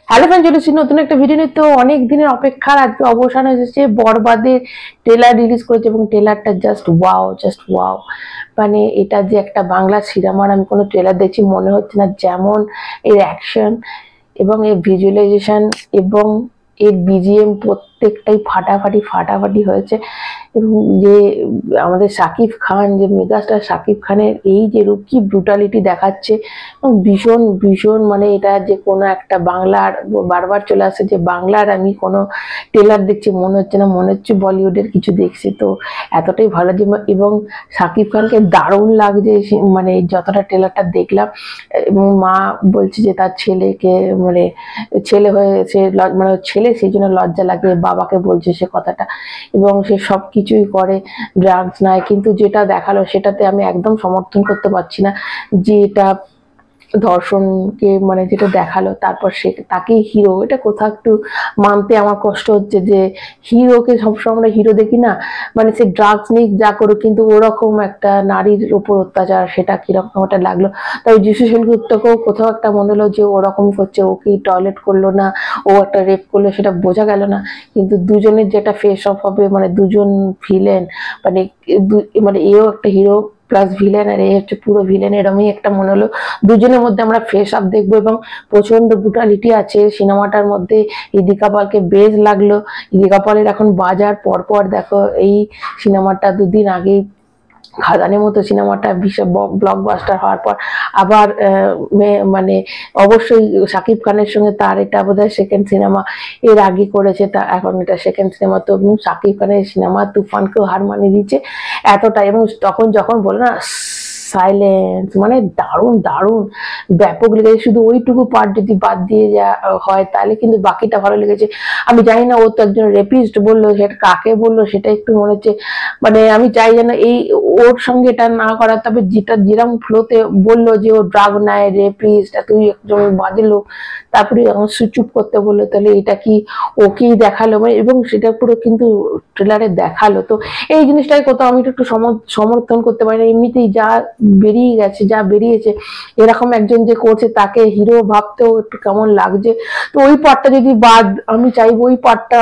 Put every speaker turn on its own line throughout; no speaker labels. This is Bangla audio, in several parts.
হ্যালো ফ্রেন্ড, চলে এসেছি নতুন একটা ভিডিও নিয়ে। তো অনেক দিনের অপেক্ষার আজকে অবসান এসেছে। বরবাদের ট্রেলার রিলিজ করেছে এবং ট্রেলারটা জাস্ট ওয়াও। মানে এটা যে একটা বাংলা সিনেমার আমি কোনো ট্রেলার দেখছি মনে হচ্ছে না। যেমন এর অ্যাকশন এবং এর ভিজুয়ালাইজেশন এবং এর বিজিএম প্রত্যেকটাই ফাটাফাটি হয়েছে। এবং যে আমাদের শাকিব খান, যে মেগাস্টার শাকিব খানের এই যে রুকি ব্রুটালিটি দেখাচ্ছে এবং ভীষণ মানে এটা যে কোনো একটা বাংলার, বারবার চলে আসে যে বাংলার আমি কোনো ট্রেলার দেখছি মনে হচ্ছে না, মনে হচ্ছে বলিউডের কিছু দেখছি। তো এতটাই ভালো যে, এবং শাকিব খানকে দারুণ লাগছে মানে যতটা ট্রেলারটা দেখলাম। এবং মা বলছে যে তার ছেলেকে মানে ছেলে হয়েছে, মানে ছেলে সেই জন্য লজ্জা লাগে, বাবাকে বলছে সে কথাটা। এবং সে সব কিছুই করে, ড্রাগস নেয়, কিন্তু যেটা দেখালো সেটাতে আমি একদম সমর্থন করতে পারছি না। যে এটা ধর্ষণকে মানে যেটা দেখালো, তারপর সে তাকেই হিরো, এটা কোথাও একটু মানতে আমার কষ্ট হচ্ছে যে হিরোকে সবসময় আমরা হিরো দেখি না, মানে সে ড্রাগস নিক যা করুক, কিন্তু ওরকম একটা নারীর উপর অত্যাচার সেটা কিরকম একটা লাগলো। তাই যিশু সেনগুপ্তকেও কোথাও একটা মনে হলো যে ওরকম করছে, ও কি টয়লেট করলো না, ও একটা রেপ করলো, সেটা বোঝা গেল না। কিন্তু দুজনের যেটা ফেস অফ হবে, মানে দুজন ভিলেন, মানে মানে এও একটা হিরো প্লাস ভিলেন, আর এই হচ্ছে পুরো ভিলেন, এরকমই একটা মনে হলো। দুজনের মধ্যে আমরা ফেস আপ দেখবো এবং প্রচন্ড ব্রুটালিটি আছে সিনেমাটার মধ্যে। ইদিকা পালকে বেশ লাগলো। ইদিকা পালের এখন বাজার পরপর দেখো, এই সিনেমাটা দুদিন আগেই খাদানের মতো সিনেমাটা ভীষণ ব্লকবাস্টার হওয়ার পর আবার মানে অবশ্যই শাকিব খানের সঙ্গে তার এটা বোধহয় সেকেন্ড সিনেমা, এর আগে করেছে, তা এখন এটা সেকেন্ড সিনেমা। তো শাকিব খানের সিনেমা তুফানকেও হার মানিয়ে দিচ্ছে এতটা। এবং তখন যখন বলে না সাইলেন্স, মানে দারুণ ব্যাপক লেগেছে। শুধু ওইটুকু পার্ট যদি বাদ দিয়ে যা হয় তাহলে কিন্তু বাকিটা ভালো লেগেছে। আমি জানি না ও তো একজন রেপিস্ট বললো, সেটা কাকে বললো সেটা একটু মনে হচ্ছে, মানে আমি চাই যেন এই ওর সঙ্গে এটা না করা। তবে যেটা যেরকম ফ্লোতে বললো যে ও ড্রাগ নেয়, রেপিস্ট, তুই একজন বাজে লোক, তারপরে চুপ করতে বললো, তাহলে এটা কি ওকেই দেখালো মানে, এবং সেটা পুরো কিন্তু ট্রেলারে দেখালো। তো এই জিনিসটাই কোথাও আমি একটু সমর্থন করতে পারি না। এমনিতেই যা বেরিয়ে গেছে, যা বেরিয়েছে, এরকম একজন যে করছে তাকে হিরো ভাবতেও একটু কেমন লাগছে। তো ওই পার্টটা যদি বাদ, আমি চাইবো ওই পার্টটা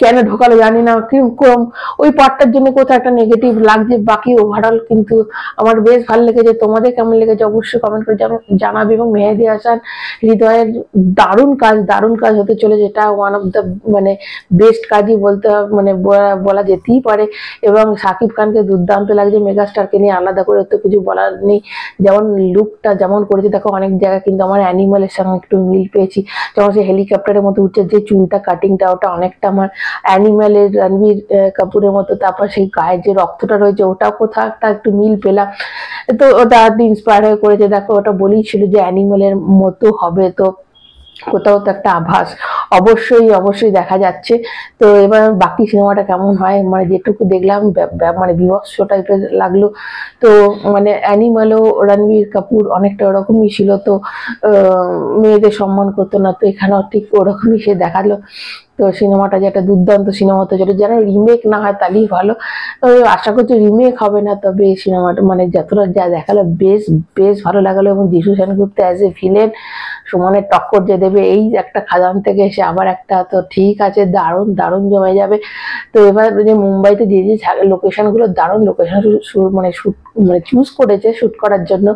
কেন ঢোকালো জানি না, কিরকম ওই পার্টটার জন্য কোথাও একটা নেগেটিভ লাগছে। বাকি ওভারঅল কিন্তু আমার বেশ ভালো লেগেছে। তোমাদের কেমন লেগেছে অবশ্যই কমেন্ট করে জানাবে। এবং মেহেদী হাসান হৃদয়ের দারুণ কাজ হতে চলেছে। এটা ওয়ান অফ দ্য মানে বেস্ট কাজই বলতে মানে বলা যেতেই পারে। এবং শাকিব খানকে দুর্দান্ত লাগছে, মেগাস্টারকে নিয়ে আলাদা করে তো কিছু বলার নেই। যেমন লুকটা যেমন করেছে দেখো, অনেক জায়গায় কিন্তু আমার অ্যানিমালের সঙ্গে একটু মিল পেয়েছি। যেমন সে হেলিকপ্টারের মতো উঠছে, যে চুলটা কাটিংটা, ওটা অনেকটা আমার অ্যানিমেলের রণবীর কাপুরের মতো। তারপর সেই গায়ের যে রক্তটা রয়েছে ওটাও কোথাও একটা একটু মিল পেলাম। তো ওটা ইন্সপায়ার হয়ে করেছে। দেখো ওটা বলেই ছিল যে অ্যানিমেলের মতো হবে, তো কোথাও তো একটা আভাস অবশ্যই দেখা যাচ্ছে। তো এবার বাকি সিনেমাটা কেমন হয়, মানে যেটুকু দেখলাম মানে বিভৎস টাইপের লাগলো। তো মানে অ্যানিমালও রণবীর কাপুর অনেকটা ওরকমই ছিল, তো মেয়েদের সম্মান করতো না, তো এখানেও ঠিক ওরকমই সে দেখালো। তো সিনেমাটা যে একটা দুর্দান্ত সিনেমা হতে চলে, যেন রিমেক না হয় তাহলেই ভালো। তবে আশা করছি রিমেক হবে না। তবে এই সিনেমাটা মানে যতটা যা দেখালো বেশ ভালো লাগলো। এবং যিশু সেনগুপ্ত অ্যাজ এ ভিলেন সুমনের টক্কর যে দেবে, এই একটা খাদান থেকে এসে আবার একটা, তো ঠিক আছে, দারুণ জমে যাবে। তো এবার যে মুম্বাইতে যে লোকেশন গুলো দারুণ লোকেশন মানে চুজ করেছে শুট করার জন্য,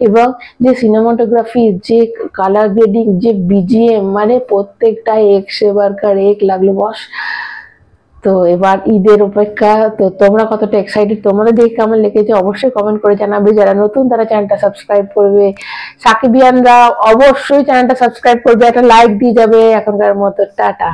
এবং যে সিনেমাটোগ্রাফি, যে কালার গ্রেডিং, যে বিজিএম, মানে প্রত্যেকটা এক সেবার কার এক লাগলো বস। তো এবার ঈদের অপেক্ষা। তো তোমরা কতটা এক্সাইটেড, তোমাদের দেখে কেমন লেগেছে অবশ্যই কমেন্ট করে জানাবে। যারা নতুন তারা চ্যানেলটা সাবস্ক্রাইব করবে, সাকিবিয়ানরা অবশ্যই চ্যানেলটা সাবস্ক্রাইব করবে, একটা লাইক দিয়ে যাবে। এখনকার মতো টাটা।